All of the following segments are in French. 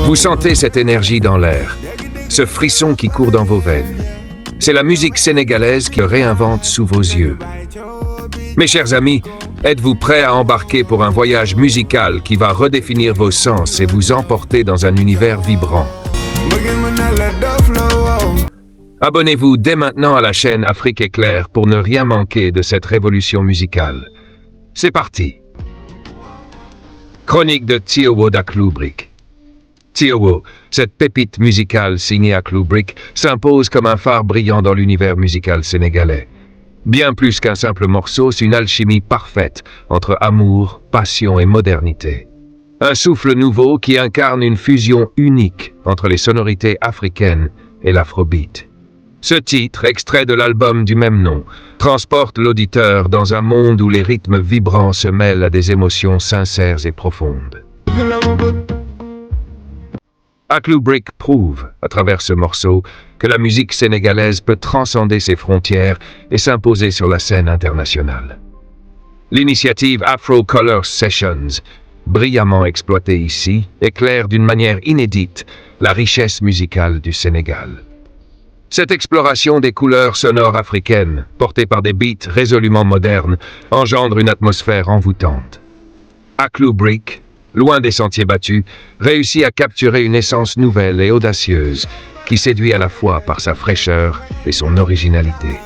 Vous sentez cette énergie dans l'air, ce frisson qui court dans vos veines. C'est la musique sénégalaise qui réinvente sous vos yeux. Mes chers amis, êtes-vous prêts à embarquer pour un voyage musical qui va redéfinir vos sens et vous emporter dans un univers vibrant? Abonnez-vous dès maintenant à la chaîne Afrique Éclair pour ne rien manquer de cette révolution musicale. C'est parti! Chronique de Tiowo d'Akhlou Brick. Tiowo, cette pépite musicale signée Akhlou Brick, s'impose comme un phare brillant dans l'univers musical sénégalais. Bien plus qu'un simple morceau, c'est une alchimie parfaite entre amour, passion et modernité. Un souffle nouveau qui incarne une fusion unique entre les sonorités africaines et l'afrobeat. Ce titre, extrait de l'album du même nom, transporte l'auditeur dans un monde où les rythmes vibrants se mêlent à des émotions sincères et profondes. Akhlou Brick prouve, à travers ce morceau, que la musique sénégalaise peut transcender ses frontières et s'imposer sur la scène internationale. L'initiative Afro Colors Sessions, brillamment exploitée ici, éclaire d'une manière inédite la richesse musicale du Sénégal. Cette exploration des couleurs sonores africaines, portée par des beats résolument modernes, engendre une atmosphère envoûtante. Akhlou Brick, loin des sentiers battus, réussit à capturer une essence nouvelle et audacieuse qui séduit à la fois par sa fraîcheur et son originalité.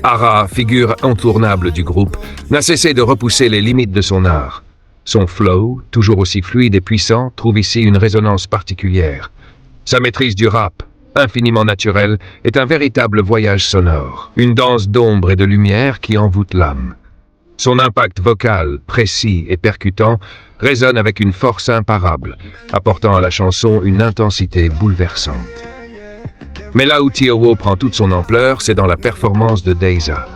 Ara, figure incontournable du groupe, n'a cessé de repousser les limites de son art. Son flow, toujours aussi fluide et puissant, trouve ici une résonance particulière. Sa maîtrise du rap, infiniment naturelle, est un véritable voyage sonore, une danse d'ombre et de lumière qui envoûte l'âme. Son impact vocal, précis et percutant, résonne avec une force imparable, apportant à la chanson une intensité bouleversante. Mais là où Tiowo prend toute son ampleur, c'est dans la performance de Dayza.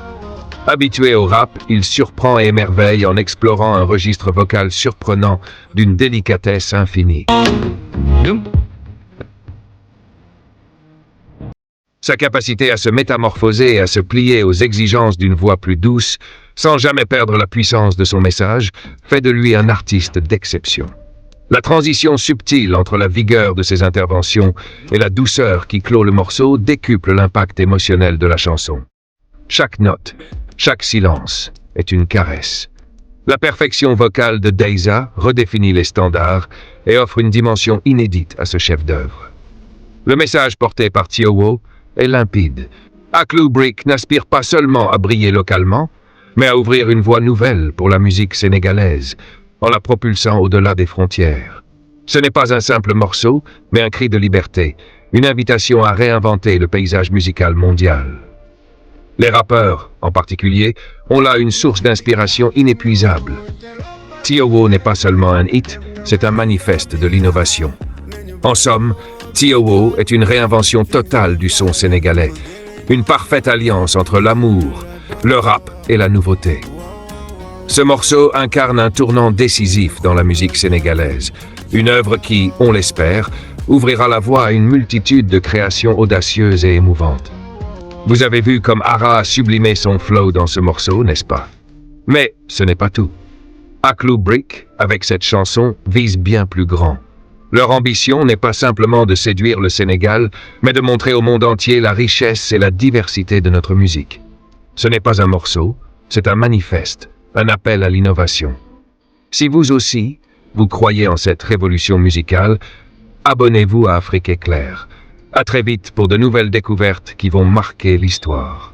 Habitué au rap, il surprend et émerveille en explorant un registre vocal surprenant d'une délicatesse infinie. Sa capacité à se métamorphoser et à se plier aux exigences d'une voix plus douce, sans jamais perdre la puissance de son message, fait de lui un artiste d'exception. La transition subtile entre la vigueur de ses interventions et la douceur qui clôt le morceau décuple l'impact émotionnel de la chanson. Chaque note, chaque silence est une caresse. La perfection vocale de Dayza redéfinit les standards et offre une dimension inédite à ce chef-d'œuvre. Le message porté par Tiowo est limpide. Akhlou Brick n'aspire pas seulement à briller localement, mais à ouvrir une voie nouvelle pour la musique sénégalaise, en la propulsant au-delà des frontières. Ce n'est pas un simple morceau, mais un cri de liberté, une invitation à réinventer le paysage musical mondial. Les rappeurs, en particulier, ont là une source d'inspiration inépuisable. Tiowo n'est pas seulement un hit, c'est un manifeste de l'innovation. En somme, Tiowo est une réinvention totale du son sénégalais, une parfaite alliance entre l'amour, le rap et la nouveauté. Ce morceau incarne un tournant décisif dans la musique sénégalaise, une œuvre qui, on l'espère, ouvrira la voie à une multitude de créations audacieuses et émouvantes. Vous avez vu comme Ara a sublimé son flow dans ce morceau, n'est-ce pas? Mais ce n'est pas tout. Akhlou Brick, avec cette chanson, vise bien plus grand. Leur ambition n'est pas simplement de séduire le Sénégal, mais de montrer au monde entier la richesse et la diversité de notre musique. Ce n'est pas un morceau, c'est un manifeste, un appel à l'innovation. Si vous aussi, vous croyez en cette révolution musicale, abonnez-vous à Afrique Éclair. À très vite pour de nouvelles découvertes qui vont marquer l'histoire.